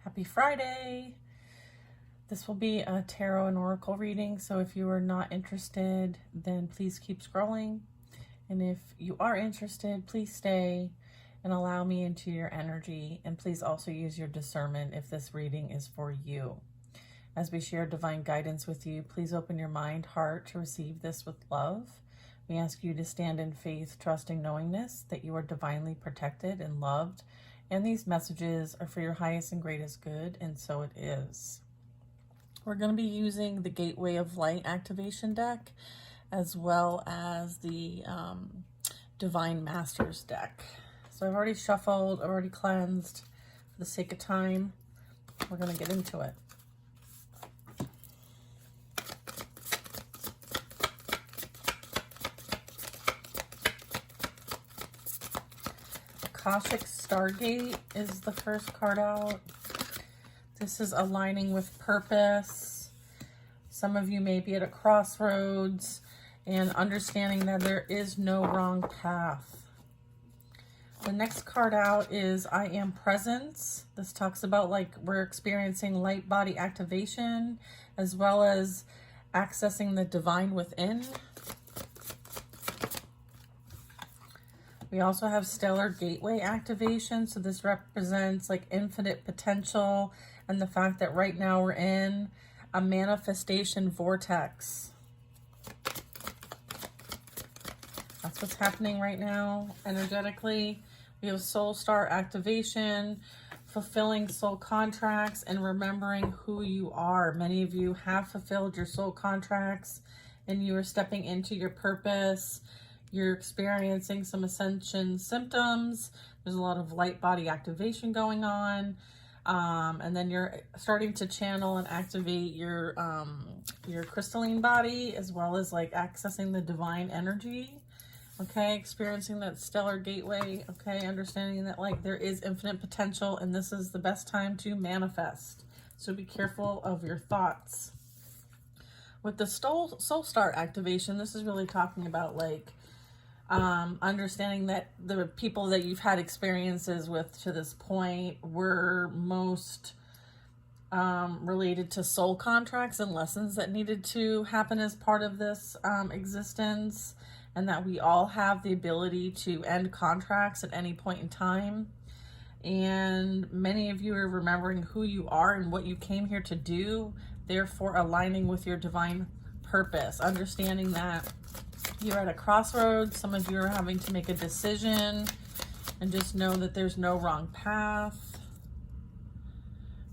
Happy Friday! This will be a tarot and oracle reading, so if you are not interested, then please keep scrolling. And if you are interested, please stay and allow me into your energy. And please also use your discernment if this reading is for you. As we share divine guidance with you, please open your mind, heart to receive this with love. We ask you to stand in faith, trusting knowingness that you are divinely protected and loved, and these messages are for your highest and greatest good, and so it is. We're going to be using the Gateway of Light activation deck, as well as the Divine Masters deck. So I've already shuffled, I've already cleansed. For the sake of time, we're going to get into it. Akashic Stargate is the first card out. This is aligning with purpose. Some of you may be at a crossroads and understanding that there is no wrong path. The next card out is I Am Presence. This talks about like we're experiencing light body activation as well as accessing the divine within. We also have Stellar Gateway activation. So this represents like infinite potential and the fact that right now we're in a manifestation vortex. That's what's happening right now energetically. We have Soul Star activation, fulfilling soul contracts, and remembering who you are. Many of you have fulfilled your soul contracts and you are stepping into your purpose. You're experiencing some ascension symptoms. There's a lot of light body activation going on. And then you're starting to channel and activate your crystalline body, as well as like accessing the divine energy. Okay, experiencing that stellar gateway. Okay, understanding that like there is infinite potential and this is the best time to manifest. So be careful of your thoughts. With the Soul Star activation, this is really talking about like understanding that the people that you've had experiences with to this point were most related to soul contracts and lessons that needed to happen as part of this existence, and that we all have the ability to end contracts at any point in time. And many of you are remembering who you are and what you came here to do, therefore aligning with your divine purpose, understanding that you're at a crossroads. Some of you are having to make a decision, and just know that there's no wrong path,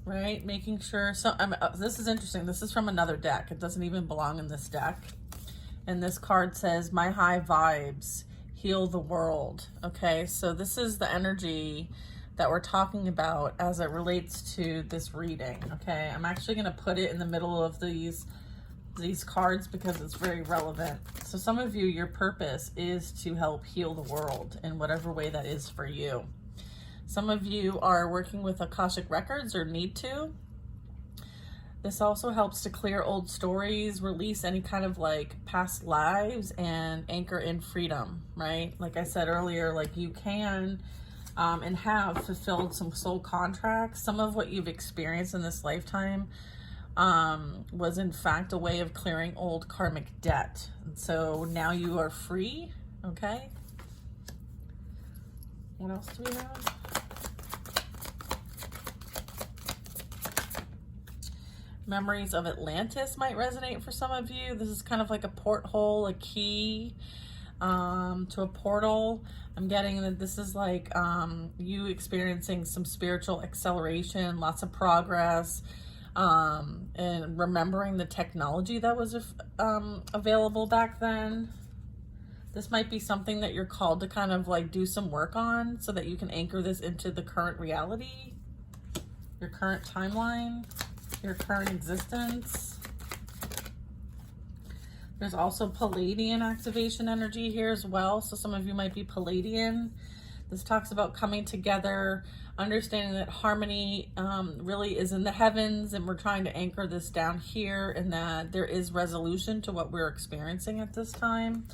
right? Making sure, so this is interesting. This is from another deck. It doesn't even belong in this deck. And this card says, my high vibes heal the world. Okay, so this is the energy that we're talking about as it relates to this reading. Okay, I'm actually going to put it in the middle of these cards because it's very relevant. So some of you, your purpose is to help heal the world in whatever way that is for you. Some of you are working with Akashic Records or need to. This also helps to clear old stories, release any kind of like past lives, and anchor in freedom, right? Like I said earlier, like you can and have fulfilled some soul contracts. Some of what you've experienced in this lifetime was in fact a way of clearing old karmic debt. And so now you are free. Okay. What else do we have? Memories of Atlantis might resonate for some of you. This is kind of like a porthole, a key to a portal. I'm getting that this is like you experiencing some spiritual acceleration, lots of progress, and remembering the technology that was available back then. This might be something that you're called to kind of like do some work on so that you can anchor this into the current reality, your current timeline, your current existence. There's also Palladian activation energy here as well. So some of you might be Palladian. This talks about coming together, understanding that harmony really is in the heavens, and we're trying to anchor this down here, and that there is resolution to what we're experiencing at this time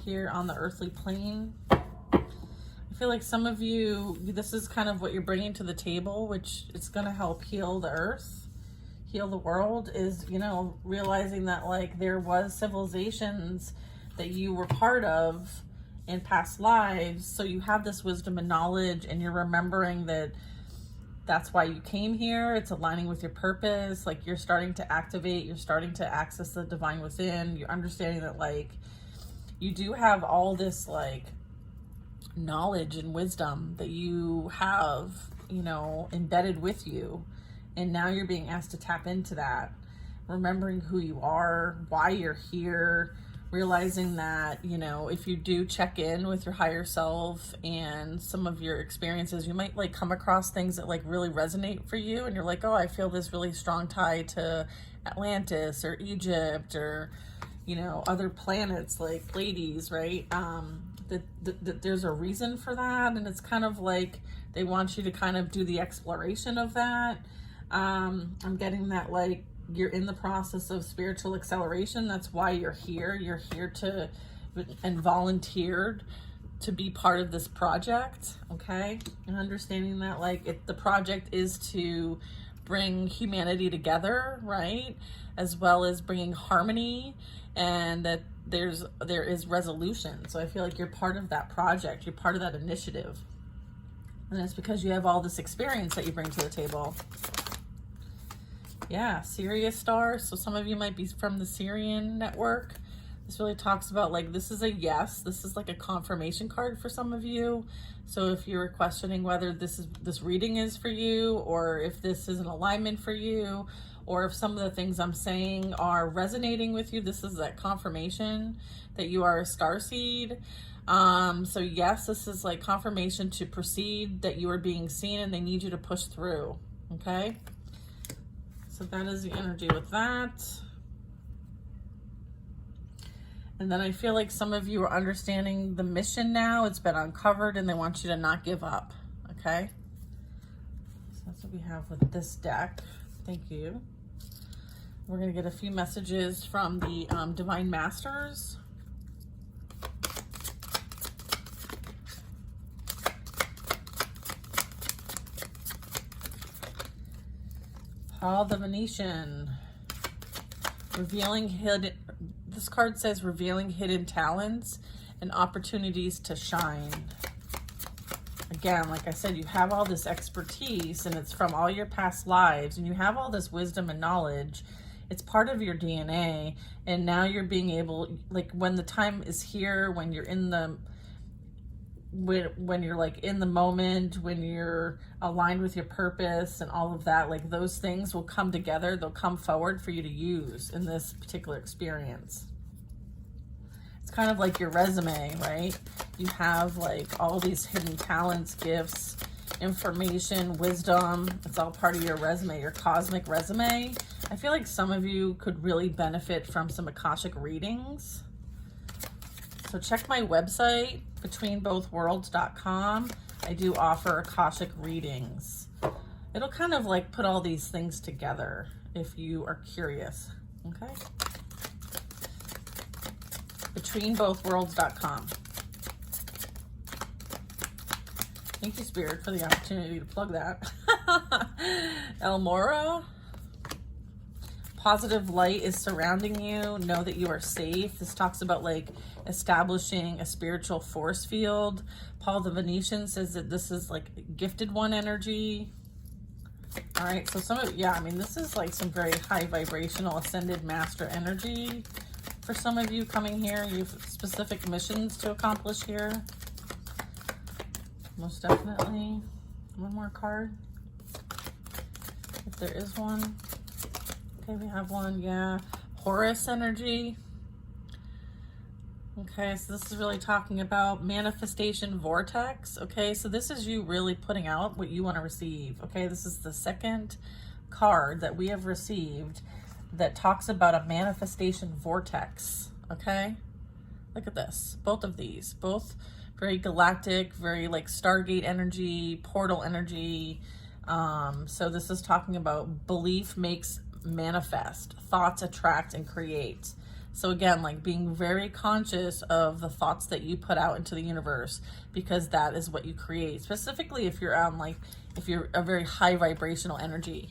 here on the earthly plane. I feel like some of you, this is kind of what you're bringing to the table, which it's going to help heal the earth, heal the world, is, you know, realizing that like there was civilizations that you were part of in past lives. So you have this wisdom and knowledge, and you're remembering that that's why you came here. It's aligning with your purpose. Like you're starting to activate, you're starting to access the divine within. You're understanding that like you do have all this like knowledge and wisdom that you have, you know, embedded with you. And now you're being asked to tap into that, remembering who you are, why you're here, realizing that, you know, if you do check in with your higher self and some of your experiences, you might like come across things that like really resonate for you. And you're like, oh, I feel this really strong tie to Atlantis or Egypt or, you know, other planets like Pleiades, right? That there's a reason for that. And it's kind of like they want you to kind of do the exploration of that. I'm getting that like you're in the process of spiritual acceleration. That's why you're here. You're here to and volunteered to be part of this project, okay? And understanding that like the project is to bring humanity together, right? As well as bringing harmony, and that there is resolution. So I feel like you're part of that project. You're part of that initiative. And it's because you have all this experience that you bring to the table. Yeah, Sirius star. So some of you might be from the Sirian network. This really talks about like, this is a yes. This is like a confirmation card for some of you. So if you're questioning whether this reading is for you, or if this is an alignment for you, or if some of the things I'm saying are resonating with you, this is that confirmation that you are a starseed. So yes, this is like confirmation to proceed, that you are being seen and they need you to push through, okay? So that is the energy with that. And then I feel like some of you are understanding the mission now. It's been uncovered and they want you to not give up, okay? So that's what we have with this deck. Thank you. We're going to get a few messages from the Divine Masters. Paul the Venetian, revealing hidden, this card says revealing hidden talents and opportunities to shine. Again, like I said, you have all this expertise and it's from all your past lives, and you have all this wisdom and knowledge. It's part of your DNA, and now you're being able, like when the time is here, when you're in the when you're like in the moment, when you're aligned with your purpose and all of that, like those things will come together. They'll come forward for you to use in this particular experience. It's kind of like your resume, right? You have like all these hidden talents, gifts, information, wisdom. It's all part of your resume, your cosmic resume. I feel like some of you could really benefit from some Akashic readings. So check my website, betweenbothworlds.com. I do offer Akashic readings. It'll kind of like put all these things together if you are curious, okay? Betweenbothworlds.com. Thank you, Spirit, for the opportunity to plug that. Elmora. Positive light is surrounding you. Know that you are safe. This talks about like establishing a spiritual force field. Paul the Venetian says that this is like gifted one energy. All right, so some of, yeah, I mean, this is like some very high vibrational ascended master energy for some of you coming here. You have specific missions to accomplish here. Most definitely. One more card, if there is one. Okay, we have one, yeah. Horus energy. Okay, so this is really talking about manifestation vortex. Okay, so this is you really putting out what you want to receive. Okay, this is the second card that we have received that talks about a manifestation vortex. Okay, look at this. Both of these, both very galactic, very like Stargate energy, portal energy. So this is talking about belief makes manifest, thoughts attract and create. So again, like being very conscious of the thoughts that you put out into the universe, because that is what you create. Specifically if you're on like, if you're a very high vibrational energy.